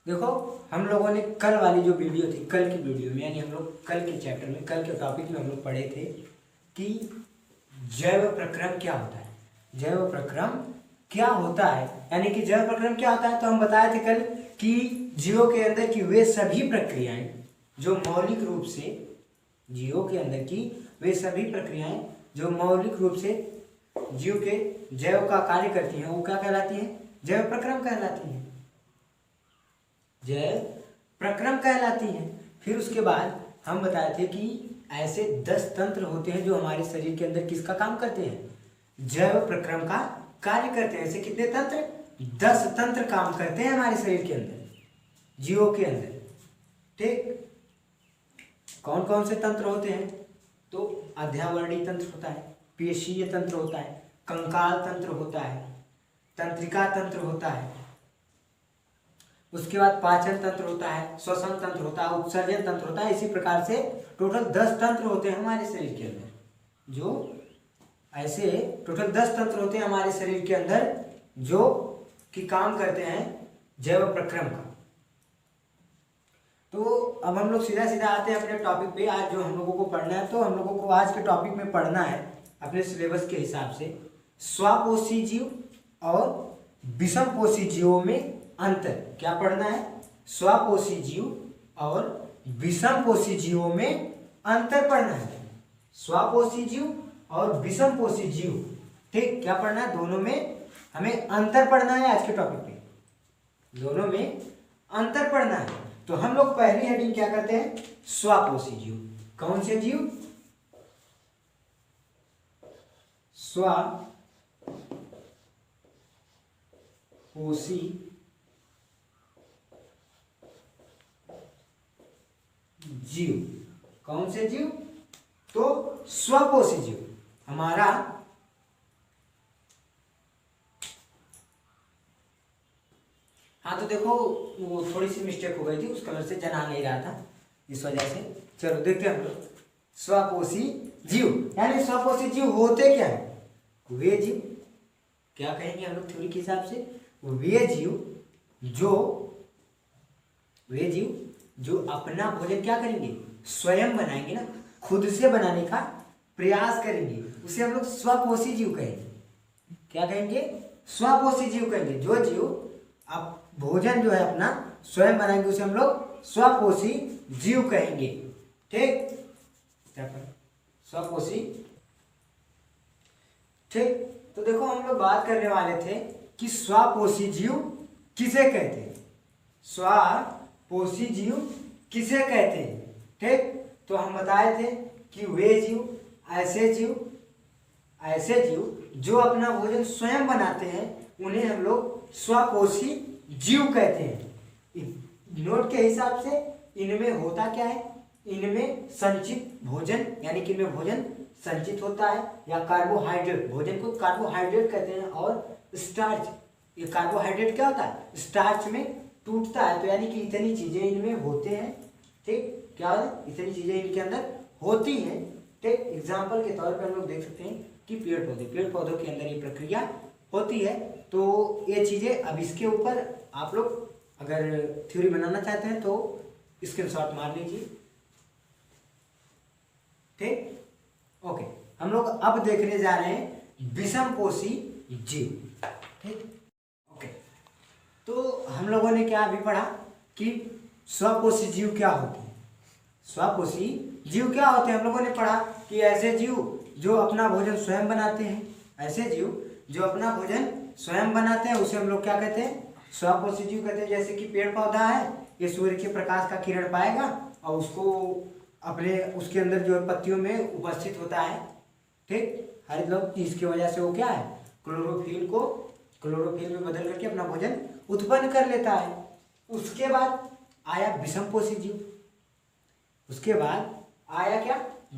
देखो, हम लोगों ने कल वाली जो वीडियो थी, कल की वीडियो में, यानी हम लोग कल के चैप्टर में, कल के टॉपिक में हम लोग पढ़े थे कि जैव प्रक्रम क्या होता है। जैव प्रक्रम क्या होता है, यानी कि जैव प्रक्रम क्या होता है, तो हम बताए थे कल कि जीवों के अंदर की वे सभी प्रक्रियाएं जो मौलिक रूप से, जीवों के अंदर की वे सभी प्रक्रियाएं जो मौलिक रूप से जीव के जैव का कार्य करती हैं, वो क्या कहलाती हैं? जैव प्रक्रम कहलाती हैं। जैव प्रक्रम कहलाती हैं। फिर उसके बाद हम बताए थे कि ऐसे 10 तंत्र होते हैं जो हमारे शरीर के अंदर किसका काम करते हैं? जैव प्रक्रम का कार्य करते हैं। ऐसे कितने तंत्र? 10 तंत्र काम करते हैं हमारे शरीर के अंदर, जीवों के अंदर। ठीक, कौन कौन से तंत्र होते हैं? तो अध्यावरणीय तंत्र होता है, पेशीय तंत्र होता है, कंकाल तंत्र होता है, तंत्रिका तंत्र होता है, उसके बाद पाचन तंत्र होता है, श्वसन तंत्र होता है, उत्सर्जन तंत्र होता है। इसी प्रकार से टोटल 10 तंत्र होते हैं हमारे शरीर के अंदर, जो ऐसे टोटल 10 तंत्र होते हैं हमारे शरीर के अंदर जो कि काम करते हैं जैव प्रक्रम का। तो अब हम लोग सीधा सीधा आते हैं अपने टॉपिक पे। आज जो हम लोगों को पढ़ना है, तो हम लोगों को आज के टॉपिक में पढ़ना है अपने सिलेबस के हिसाब से स्वपोषी जीव और विषमपोषी जीवों में अंतर। क्या पढ़ना है? स्वपोषी जीव और विषमपोषी जीवों में अंतर पढ़ना है। स्वपोषी जीव और विषमपोषी जीव, ठीक, क्या पढ़ना है? दोनों में हमें अंतर पढ़ना है आज के टॉपिक पे, दोनों में अंतर पढ़ना है। तो हम लोग पहली हेडिंग क्या करते हैं? स्वपोषी जीव। कौन से जीव? स्वपोषी जीव। कौन से जीव? तो स्वपोषी जीव हमारा हाँ, तो देखो वो थोड़ी सी मिस्टेक हो गई थी, उस कलर से जना नहीं रहा था, इस वजह से। चलो देखते हैं हम लोग स्वपोषी जीव। यानी स्वपोषी जीव होते क्या है? वे जीव, क्या कहेंगे हम लोग थ्योरी के हिसाब से? वे जीव जो अपना भोजन क्या करेंगे? स्वयं बनाएंगे ना, खुद से बनाने का प्रयास करेंगे, उसे हम लोग स्वपोषी जीव कहेंगे। क्या कहेंगे? स्वपोषी जीव कहेंगे। जो जीव अब भोजन जो है अपना स्वयं बनाएंगे, उसे हम लोग स्वपोषी जीव कहेंगे। ठीक, स्वपोषी। ठीक, तो देखो हम लोग बात करने वाले थे कि स्वपोषी जीव किसे कहते हैं। स्वपोषी जीव किसे कहते हैं? ठीक, तो हम बताए थे कि वे जीव, ऐसे जीव जो अपना भोजन स्वयं बनाते हैं, उन्हें हम लोग स्वपोषी जीव कहते हैं। नोट के हिसाब से इनमें होता क्या है? इनमें संचित भोजन, यानी कि इनमें भोजन संचित होता है, या कार्बोहाइड्रेट, भोजन को कार्बोहाइड्रेट कहते हैं, और स्टार्च, ये कार्बोहाइड्रेट क्या होता है? स्टार्च में टूटता है। तो यानी कि इतनी चीजें इनमें होते हैं। ठीक, क्या है? इतनी चीजें इनके अंदर होती हैं। ठीक, एग्जाम्पल के तौर पर हम लोग देख सकते हैं कि पेड़ पौधों के अंदर ये प्रक्रिया होती है। तो ये चीजें, अब इसके ऊपर आप लोग अगर थ्योरी बनाना चाहते हैं तो स्क्रीनशॉट मार लीजिए। ठीक, ओके। हम लोग अब देखने जा रहे हैं विषमपोषी जीव। ठीक, ओके। तो हम लोगों ने क्या अभी पढ़ा कि स्वपोषी जीव क्या होते हैं। स्वपोषी जीव क्या होते हैं? हम लोगों ने पढ़ा कि ऐसे जीव जो अपना भोजन स्वयं बनाते हैं, ऐसे जीव जो अपना भोजन स्वयं बनाते हैं, उसे हम लोग क्या कहते हैं? स्वपोषी जीव कहते हैं। जैसे कि पेड़ पौधा है, ये सूर्य के प्रकाश का किरण पाएगा और उसको अपने, उसके अंदर जो पत्तियों में उपस्थित होता है, ठीक, हरित लवण, इसकी वजह से वो क्या है? क्लोरोफिल में बदल करके अपना भोजन उत्पन्न कर लेता है। उसके बाद आया विषमपोषी जीव। उसके बाद आया क्या?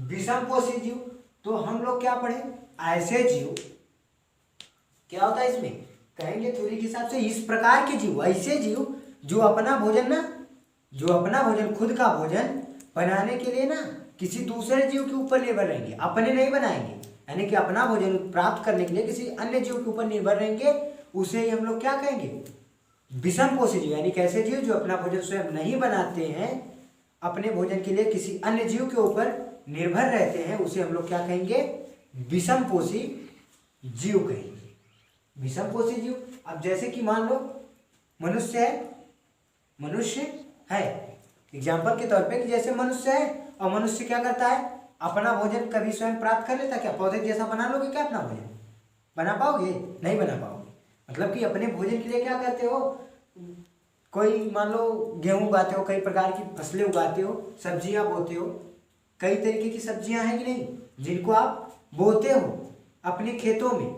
विषमपोषी जीव। तो हम लोग क्या पढ़े? ऐसे जीव, क्या होता है इसमें? कहेंगे थ्योरी के हिसाब से इस प्रकार के जीव, ऐसे जीव जो अपना भोजन खुद का भोजन बनाने के लिए ना किसी दूसरे जीव के ऊपर निर्भर रहेंगे, अपने नहीं बनाएंगे। यानी कि अपना भोजन प्राप्त करने के लिए किसी अन्य जीव के ऊपर निर्भर रहेंगे, उसे ही हम लोग क्या कहेंगे? विषम पोषी जीव यानी कैसे जीव जो अपना भोजन स्वयं नहीं बनाते हैं, अपने भोजन के लिए किसी अन्य जीव के ऊपर निर्भर रहते हैं, उसे हम लोग क्या कहेंगे? विषम पोषी जीव कहेंगे। विषम पोषी जीव, अब जैसे कि मान लो मनुष्य है, एग्जाम्पल के तौर पे कि जैसे मनुष्य है, और मनुष्य क्या करता है? अपना भोजन कभी स्वयं प्राप्त कर लेता क्या? पौधे जैसा बना लोगे क्या अपना भोजन? बना पाओगे? नहीं बना पाओगे। मतलब कि अपने भोजन के लिए क्या करते हो? कोई मान लो गेहूं उगाते हो, कई प्रकार की फसलें उगाते हो, सब्जियां बोते हो, कई तरीके की सब्जियां हैं कि नहीं, जिनको आप बोते हो अपने खेतों में।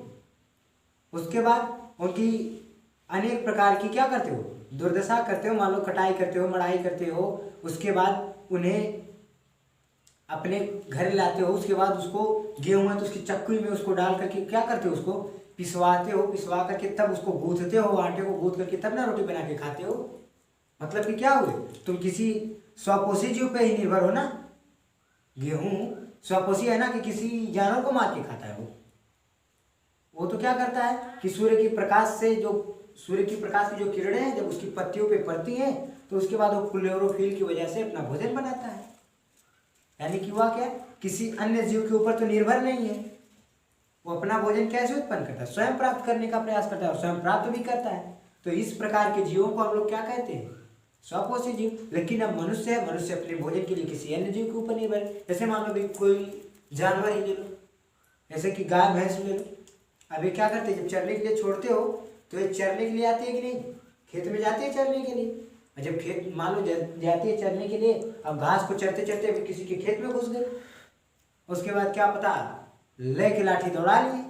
उसके बाद उनकी अनेक प्रकार की क्या करते हो? दुर्दशा करते हो, मान लो कटाई करते हो, मड़ाई करते हो, उसके बाद उन्हें अपने घर लाते हो, उसके बाद उसको गेहूं है तो उसकी चक्की में उसको डाल करके क्या करते हो? उसको पिसवाते हो, पिसवा करके तब उसको गूंथते हो, आटे को गूंथ करके तब ना रोटी बना के खाते हो। मतलब कि क्या हुए? तुम किसी स्वपोषी जीव पे ही निर्भर हो ना। गेहूं स्वपोषी है ना, कि किसी जानवर को मार के खाता है वो तो क्या करता है कि सूर्य की प्रकाश की जो किरणें हैं जब उसकी पत्तियों पे पड़ती हैं तो उसके बाद वो क्लोरोफिल की वजह से अपना भोजन बनाता है। यानी कि वह क्या, किसी अन्य जीव के ऊपर तो निर्भर नहीं है। वो अपना भोजन कैसे उत्पन्न करता है? स्वयं प्राप्त करने का प्रयास करता है और स्वयं प्राप्त भी करता है। तो इस प्रकार के जीवों को हम लोग क्या कहते हैं? स्वपोषी जीव। लेकिन अब मनुष्य है, मनुष्य अपने भोजन के लिए किसी अन्य जीव के ऊपर निर्भर है। जैसे मान लो कोई जानवर ही ले लो, जैसे कि गाय भैंस ले लो। अब ये क्या करते हैं? जब चरने के लिए छोड़ते हो तो ये चरने के लिए आती है कि नहीं? खेत में जाती है चरने के लिए। और जब खेत मान लो जाती है चरने के लिए, अब घास को चरते चरते किसी के खेत में घुस गए, उसके बाद क्या पता ले के लाठी दौड़ा लिए,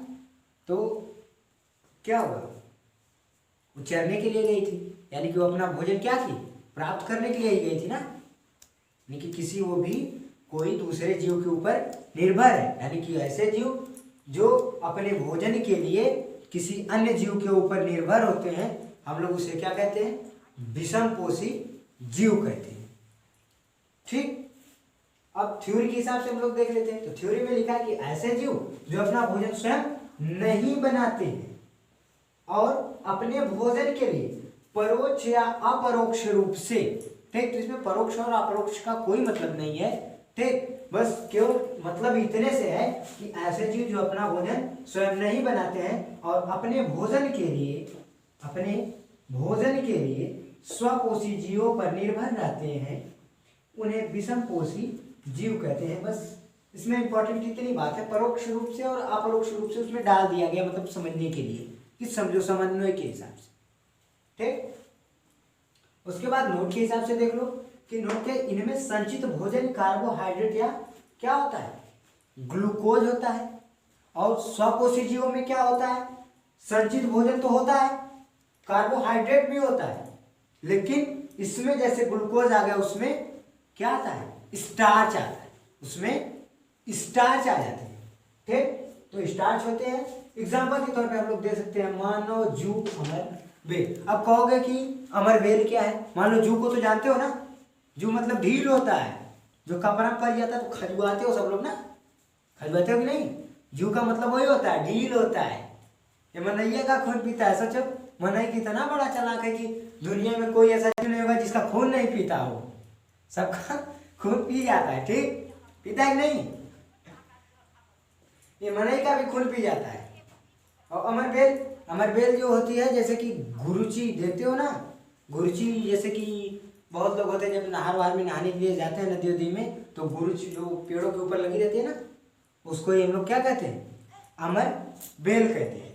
तो क्या हुआ? वो चरने के लिए गई थी, यानी कि वो अपना भोजन क्या थी? प्राप्त करने के लिए ही गई थी ना। यानी कि किसी वो भी कोई दूसरे जीव के ऊपर निर्भर है, यानी कि ऐसे जीव जो अपने भोजन के लिए किसी अन्य जीव के ऊपर निर्भर होते हैं, हम लोग उसे क्या कहते हैं? विषम पोषी जीव कहते हैं। ठीक। अब थ्योरी के हिसाब से हम लोग देख लेते हैं। तो थ्योरी में लिखा है कि ऐसे जीव जो अपना भोजन स्वयं नहीं बनाते हैं और अपने भोजन के लिए परोक्ष या अपरोक्ष रूप से, ठीक, तो इसमें परोक्ष और अपरोक्ष का कोई मतलब नहीं है, ठीक, बस केवल मतलब इतने से है कि ऐसे जीव जो अपना भोजन स्वयं नहीं बनाते हैं और अपने भोजन के लिए स्वपोषी जीवों पर निर्भर रहते हैं, उन्हें विषम पोषी जीव कहते हैं। बस इसमें इंपॉर्टेंट इतनी बात है, परोक्ष रूप से और अपरोक्ष रूप से उसमें डाल दिया गया, मतलब समझने के लिए कि समझो, समन्वय के हिसाब से। ठीक। उसके बाद नोट के हिसाब से देख लो कि नोट के इनमें संचित भोजन कार्बोहाइड्रेट या क्या होता है? ग्लूकोज होता है। और स्वपोषी जीवों में क्या होता है? संचित भोजन तो होता है, कार्बोहाइड्रेट भी होता है, लेकिन इसमें जैसे ग्लूकोज आ गया, उसमें क्या आता है? स्टार्च आता है, उसमें स्टार्च आ जाते हैं। ठीक। तो स्टार्च होते हैं। एग्जाम्पल के तौर पे हम लोग दे सकते हैं, मानो जू, अमर, बेल। अब कहोगे कि अमर बेल क्या है? मान लो जू को तो जानते हो ना, जू मतलब ढील होता है, जो कपड़ा पड़ जाता है तो खजुआते हो सब लोग ना, खजुआते हो कि नहीं? जू का मतलब वही होता है, ढील होता है। ये मनैया का खून पीता है। सोचो, मनई कितना बड़ा चालाक है कि दुनिया में कोई ऐसा जीव नहीं होगा जिसका खून नहीं पीता हो, सबका खून पी जाता है। ठीक, पीता है नहीं? ये मनई का भी खून पी जाता है। और अमरबेल जो होती है, जैसे कि गुरुची देखते हो ना, गुरुची जैसे कि बहुत लोग होते हैं जब नहर वहार में नहाने के लिए जाते हैं नदी उदी में, तो गुरुची जो पेड़ों के ऊपर लगी रहती है ना, उसको हम लोग क्या कहते हैं? अमरबेल कहते हैं।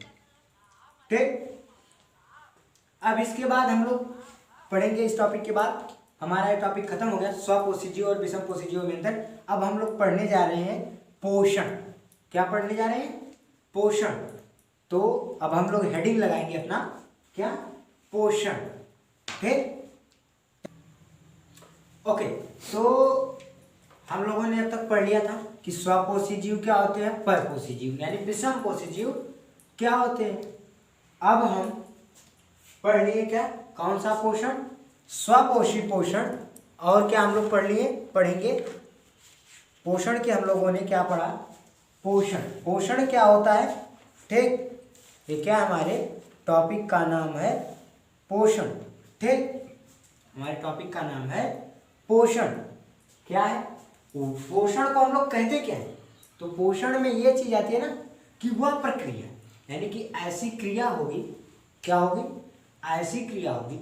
ठीक। अब इसके बाद हम लोग पढ़ेंगे, इस टॉपिक के बाद हमारा ये टॉपिक खत्म हो गया, स्वपोषी जीव और विषम पोषी जीव में अंतर। अब हम लोग पढ़ने जा रहे हैं पोषण। क्या पढ़ने जा रहे हैं? पोषण। तो अब हम लोग हेडिंग लगाएंगे अपना, क्या? पोषण। ठीक। ओके, तो हम लोगों ने अब तक पढ़ लिया था कि स्वपोषी जीव क्या होते हैं, परपोषी जीव यानी विषम पोषी जीव क्या होते हैं। अब हम पढ़ लिए क्या, कौन सा पोषण? स्वपोषी पोषण। और क्या हम लोग पढ़ेंगे पोषण के हम लोगों ने क्या पढ़ा? पोषण। पोषण क्या होता है? ठीक, ये क्या हमारे टॉपिक का नाम है, पोषण। ठीक, हमारे टॉपिक का नाम है पोषण। क्या है पोषण को हम लोग कहते क्या है? तो पोषण में ये चीज आती है ना कि वह प्रक्रिया, यानी कि ऐसी क्रिया होगी, क्या होगी? ऐसी क्रिया होगी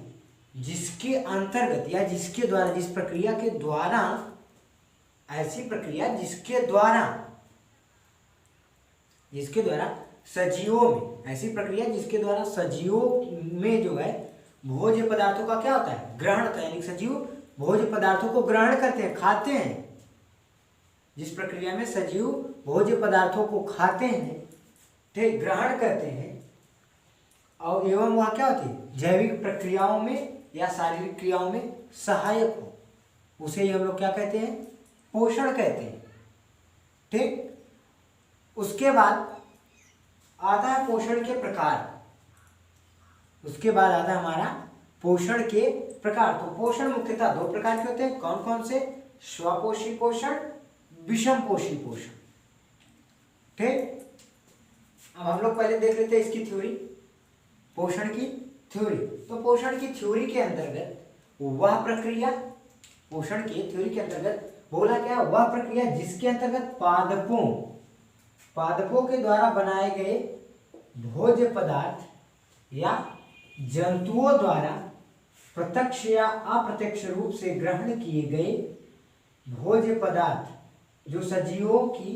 जिसके अंतर्गत या जिसके द्वारा, जिस प्रक्रिया के द्वारा, ऐसी प्रक्रिया जिसके द्वारा सजीवों में, ऐसी प्रक्रिया जिसके द्वारा सजीवों में जो है भोज्य पदार्थों का क्या होता है? ग्रहण होता है। यानी सजीव भोज्य पदार्थों को ग्रहण करते हैं, खाते हैं। जिस प्रक्रिया में सजीव भोज्य पदार्थों को खाते हैं, ठीक, ग्रहण करते हैं, और एवं वह क्या होती है? जैविक प्रक्रियाओं में या शारीरिक क्रियाओं में सहायक हो, उसे ही हम लोग क्या कहते हैं? पोषण कहते हैं। ठीक, उसके बाद आता है पोषण के प्रकार। उसके बाद आता है हमारा पोषण के प्रकार। तो पोषण मुख्यतः दो प्रकार के होते हैं। कौन कौन से? स्वपोषी पोषण, विषम पोषी पोषण। ठीक, अब हम लोग पहले देख लेते हैं इसकी थ्योरी, पोषण की थ्योरी। तो पोषण की थ्योरी के अंतर्गत वह प्रक्रिया, पोषण की थ्योरी के अंतर्गत बोला क्या? वह प्रक्रिया जिसके अंतर्गत पादपों के द्वारा बनाए गए भोज्य पदार्थ या जंतुओं द्वारा प्रत्यक्ष या अप्रत्यक्ष रूप से ग्रहण किए गए भोज्य पदार्थ जो सजीवों की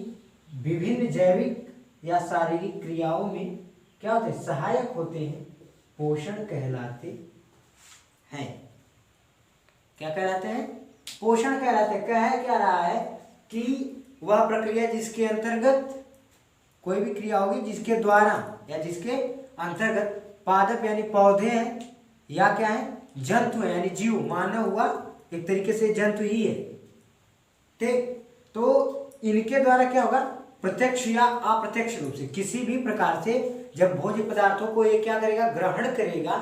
विभिन्न जैविक या शारीरिक क्रियाओं में क्या होते हैं? सहायक होते हैं, पोषण कहलाते हैं। क्या कहलाते हैं? पोषण कहलाते हैं। क्या रहा है कि वह प्रक्रिया जिसके अंतर्गत कोई भी क्रिया होगी जिसके द्वारा या जिसके अंतर्गत पादप यानी पौधे हैं या क्या है? जंतु है, यानी जीव, मानव हुआ एक तरीके से जंतु ही है। ठीक, तो इनके द्वारा क्या होगा? प्रत्यक्ष या अप्रत्यक्ष रूप से किसी भी प्रकार से जब भोज्य पदार्थों को ये क्या करेगा? ग्रहण करेगा।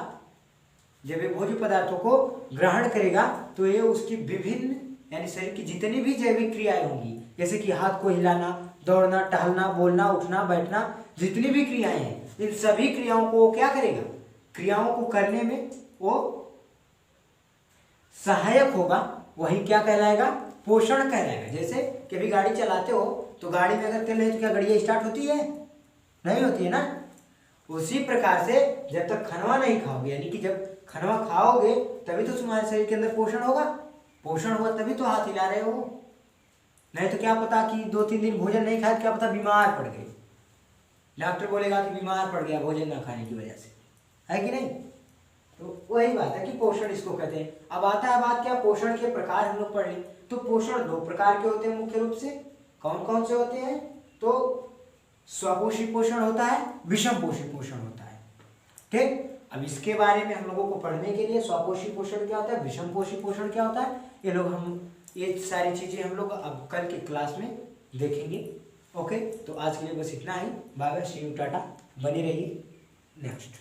जब ये भोज्य पदार्थों को ग्रहण करेगा तो ये उसकी विभिन्न यानी शरीर की जितनी भी जैविक क्रियाएं होंगी, जैसे कि हाथ को हिलाना, दौड़ना, टहलना, बोलना, उठना, बैठना, जितनी भी क्रियाएं हैं, इन सभी क्रियाओं को वो क्या करेगा? क्रियाओं को करने में वो सहायक होगा। वही क्या कहलाएगा? पोषण कहलाएगा। जैसे कभी गाड़ी चलाते हो तो गाड़ी में अगर तेल नहीं तो क्या गाड़ी स्टार्ट होती है? नहीं होती है ना। उसी प्रकार से जब तक खनवा नहीं खाओगे, यानी कि जब खनवा खाओगे तभी तो तुम्हारे शरीर के अंदर पोषण होगा। पोषण होगा तभी तो हाथ हिला रहे हो, नहीं तो क्या पता कि 2-3 दिन भोजन नहीं खाए, क्या पता बीमार पड़ गए। डॉक्टर बोलेगा कि बीमार पड़ गया भोजन ना खाने की वजह से, है कि नहीं? तो वही बात है कि पोषण इसको कहते हैं। अब आता है बात क्या? पोषण के प्रकार हम लोग पढ़ लें। तो पोषण दो प्रकार के होते हैं मुख्य रूप से। कौन कौन से होते हैं? तो स्वपोषी पोषण होता है, विषम पोषी पोषण होता है। ठीक, अब इसके बारे में हम लोगों को पढ़ने के लिए स्वपोषी पोषण क्या होता है, विषम पोषी पोषण क्या होता है, ये सारी चीजें हम लोग अब कल की क्लास में देखेंगे। ओके, तो आज के लिए बस इतना ही। Bye bye, see you, tata, बनी रहिए। नेक्स्ट।